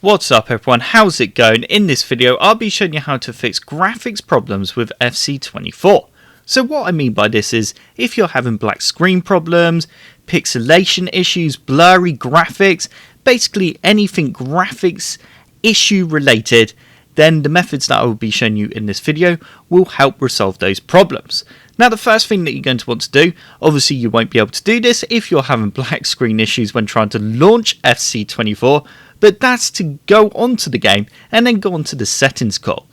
What's up everyone, how's it going? In this video I'll be showing you how to fix graphics problems with FC24. So what I mean by this is, if you're having black screen problems, pixelation issues, blurry graphics, basically anything graphics issue related, then the methods that I will be showing you in this video will help resolve those problems. Now the first thing that you're going to want to do, obviously you won't be able to do this if you're having black screen issues when trying to launch FC24, but that's to go onto the game and then go onto the settings cog.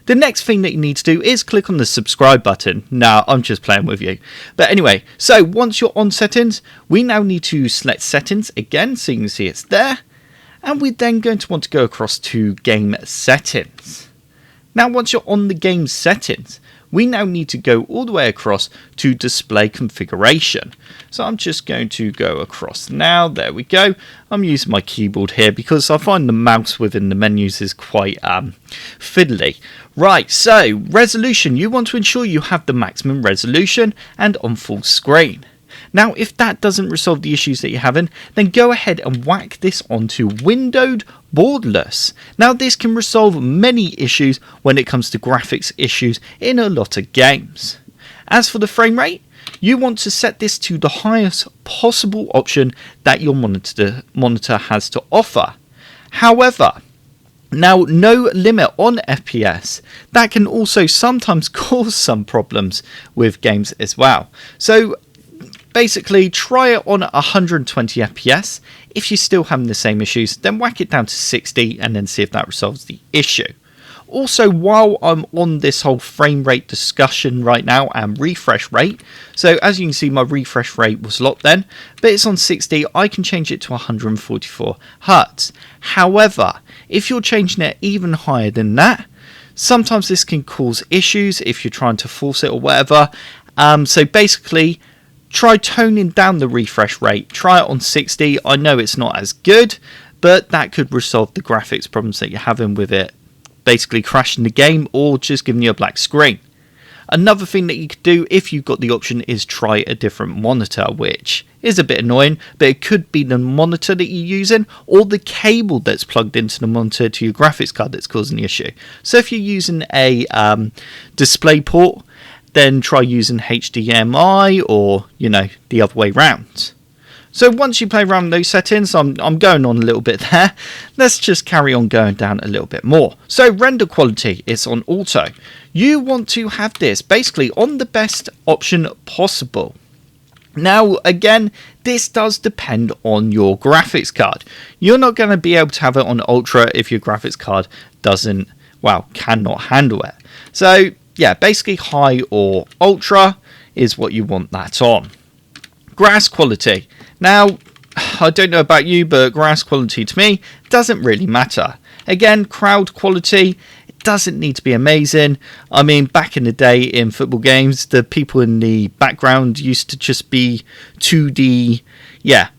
The next thing that you need to do is click on the subscribe button. Now I'm just playing with you. But anyway, so once you're on settings, we now need to select settings again so you can see it's there. And we're then going to want to go across to game settings. Now once you're on the game settings, we now need to go all the way across to display configuration. So I'm just going to go across now. There we go. I'm using my keyboard here because I find the mouse within the menus is quite fiddly. Right, so resolution. You want to ensure you have the maximum resolution and on full screen. Now, if that doesn't resolve the issues that you're having, then go ahead and whack this onto windowed borderless. Now, this can resolve many issues when it comes to graphics issues in a lot of games. As for the frame rate, you want to set this to the highest possible option that your monitor has to offer. However, now no limit on FPS. That can also sometimes cause some problems with games as well. So basically, try it on 120 FPS. If you're still having the same issues, then whack it down to 60 and then see if that resolves the issue. Also, while I'm on this whole frame rate discussion right now and refresh rate, so as you can see my refresh rate was locked then, but it's on 60, I can change it to 144 Hz. However, if you're changing it even higher than that, sometimes this can cause issues if you're trying to force it or whatever. So basically, try toning down the refresh rate. Try it on 60. I know it's not as good, but that could resolve the graphics problems that you're having with it basically crashing the game or just giving you a black screen. Another thing that you could do if you've got the option is try a different monitor, which is a bit annoying, but it could be the monitor that you're using or the cable that's plugged into the monitor to your graphics card that's causing the issue. So if you're using a display port, then try using HDMI or, the other way round. So once you play around those settings, I'm going on a little bit there. Let's just carry on going down a little bit more. So render quality is on auto. You want to have this basically on the best option possible. Now, again, this does depend on your graphics card. You're not going to be able to have it on ultra if your graphics card cannot handle it. So yeah, basically high or ultra is what you want that on. Grass quality. Now, I don't know about you, but grass quality to me doesn't really matter. Again, crowd quality, it doesn't need to be amazing. I mean, back in the day in football games, the people in the background used to just be 2D,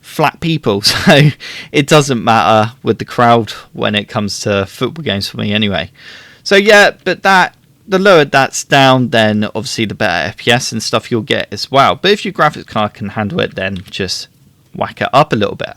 flat people. So it doesn't matter with the crowd when it comes to football games for me anyway. So yeah, but the lower that's down, then obviously the better FPS and stuff you'll get as well. But if your graphics card can handle it, then just whack it up a little bit.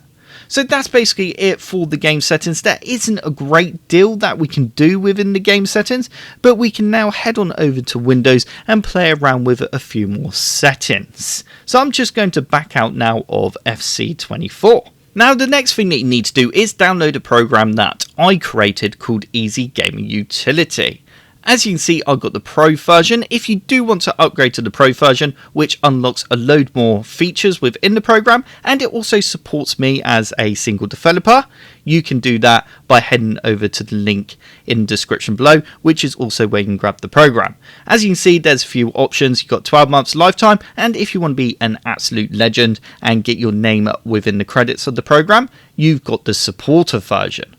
So that's basically it for the game settings. There isn't a great deal that we can do within the game settings, but we can now head on over to Windows and play around with a few more settings. So I'm just going to back out now of FC24. Now the next thing that you need to do is download a program that I created called Easy Gaming Utility. As you can see, I've got the Pro version. If you do want to upgrade to the Pro version, which unlocks a load more features within the program, and it also supports me as a single developer, you can do that by heading over to the link in the description below, which is also where you can grab the program. As you can see, there's a few options. You've got 12 months lifetime, and if you want to be an absolute legend and get your name within the credits of the program, you've got the supporter version.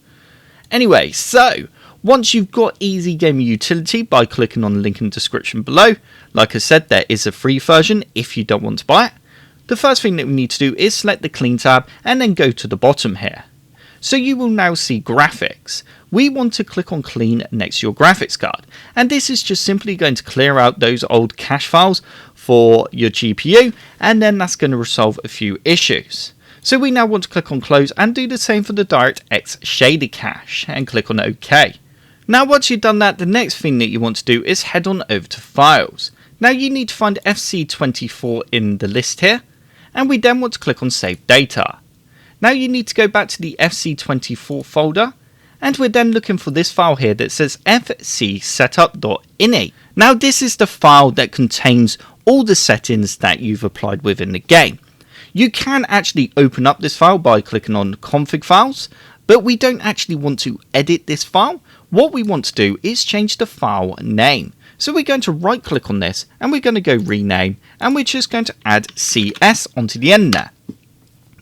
Anyway, so once you've got Easy Gaming Utility by clicking on the link in the description below, like I said, there is a free version if you don't want to buy it. The first thing that we need to do is select the Clean tab and then go to the bottom here. So you will now see graphics. We want to click on Clean next to your graphics card. And this is just simply going to clear out those old cache files for your GPU, and then that's going to resolve a few issues. So we now want to click on close and do the same for the DirectX shader cache and click on OK. Now once you've done that, the next thing that you want to do is head on over to files. Now you need to find FC24 in the list here, and we then want to click on save data. Now you need to go back to the FC24 folder, and we're then looking for this file here that says fcsetup.ini. Now this is the file that contains all the settings that you've applied within the game. You can actually open up this file by clicking on config files, but we don't actually want to edit this file. What we want to do is change the file name. So we're going to right click on this and we're going to go rename, and we're just going to add CS onto the end there.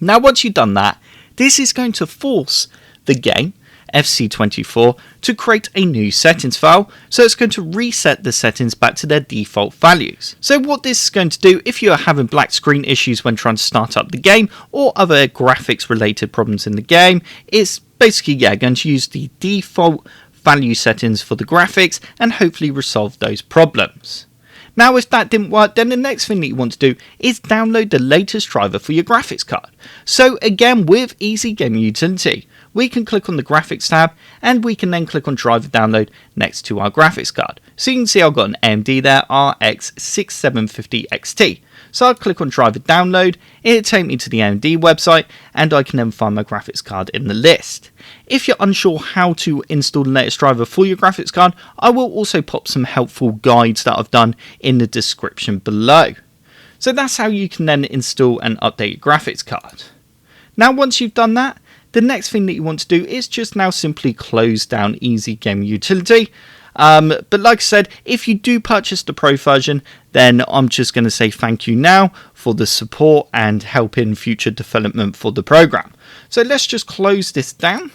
Now once you've done that, this is going to force the game FC24 to create a new settings file, so it's going to reset the settings back to their default values. So what this is going to do, if you are having black screen issues when trying to start up the game or other graphics related problems in the game, it's basically going to use the default value settings for the graphics and hopefully resolve those problems. Now if that didn't work, then the next thing that you want to do is download the latest driver for your graphics card. So again, with Easy Gaming Utility, we can click on the graphics tab and we can then click on driver download next to our graphics card. So you can see I've got an AMD there, RX 6750 XT. So I'll click on driver download, it'll take me to the AMD website, and I can then find my graphics card in the list. If you're unsure how to install the latest driver for your graphics card, I will also pop some helpful guides that I've done in the description below. So that's how you can then install and update your graphics card. Now once you've done that, the next thing that you want to do is just now simply close down Easy Gaming Utility. But like I said, if you do purchase the Pro version, then I'm just going to say thank you now for the support and help in future development for the program. So let's just close this down.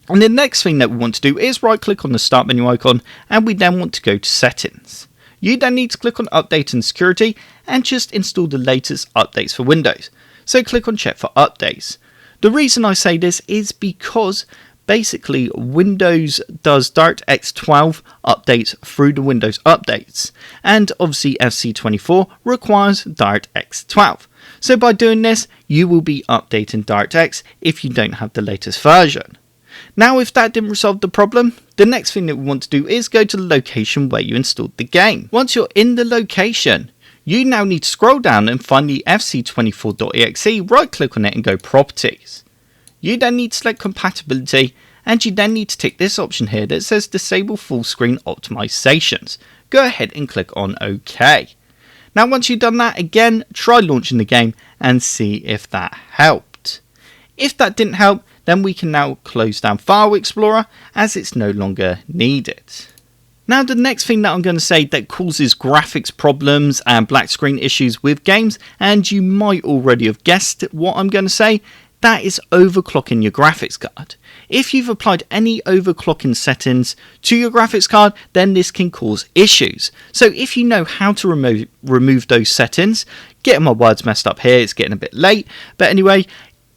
And the next thing that we want to do is right click on the start menu icon, and we then want to go to settings. You then need to click on update and security and just install the latest updates for Windows. So click on check for updates. The reason I say this is because basically Windows does DirectX 12 updates through the Windows updates, and obviously FC24 requires DirectX 12. So by doing this, you will be updating DirectX if you don't have the latest version. Now if that didn't resolve the problem, the next thing that we want to do is go to the location where you installed the game. Once you're in the location, you now need to scroll down and find the fc24.exe, right click on it and go properties. You then need to select compatibility, and you then need to tick this option here that says disable full screen optimizations. Go ahead and click on OK. Now once you've done that, again try launching the game and see if that helped. If that didn't help, then we can now close down File Explorer as it's no longer needed. Now the next thing that I'm going to say that causes graphics problems and black screen issues with games, and you might already have guessed what I'm going to say, that is overclocking your graphics card. If you've applied any overclocking settings to your graphics card, then this can cause issues. So if you know how to remove those settings, getting my words messed up here, it's getting a bit late, but anyway,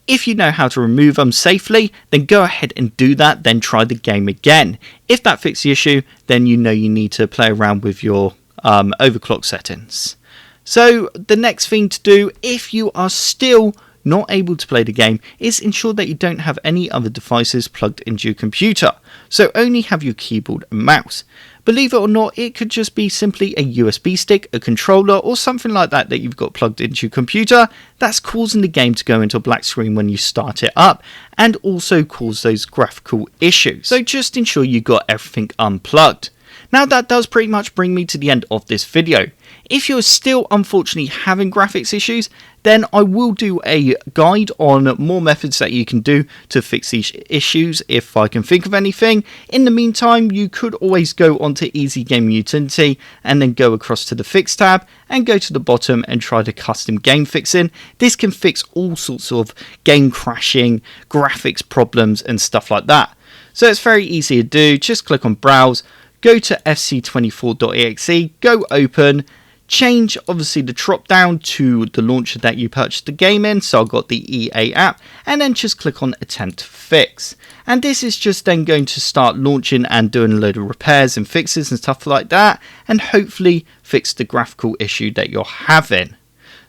if you know how to remove them safely, then go ahead and do that, then try the game again. If that fixes the issue, then you know you need to play around with your overclock settings. So the next thing to do, if you are still not able to play the game, is ensure that you don't have any other devices plugged into your computer. So only have your keyboard and mouse. Believe it or not, it could just be simply a USB stick, a controller, or something like that that you've got plugged into your computer that's causing the game to go into a black screen when you start it up, and also cause those graphical issues. So just ensure you got everything unplugged. Now that does pretty much bring me to the end of this video. If you're still unfortunately having graphics issues, then I will do a guide on more methods that you can do to fix these issues if I can think of anything. In the meantime, you could always go onto Easy Gaming Utility and then go across to the Fix tab and go to the bottom and try the custom game fixing. This can fix all sorts of game crashing, graphics problems and stuff like that. So it's very easy to do. Just click on browse, go to fc24.exe, go open, change obviously the drop down to the launcher that you purchased the game in, so I've got the EA app, and then just click on attempt to fix. And this is just then going to start launching and doing a load of repairs and fixes and stuff like that, and hopefully fix the graphical issue that you're having.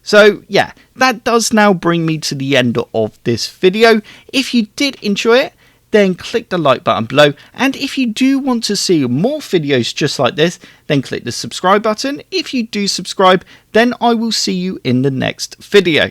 So yeah, that does now bring me to the end of this video. If you did enjoy it, then click the like button below, and if you do want to see more videos just like this, then click the subscribe button. If you do subscribe, then I will see you in the next video.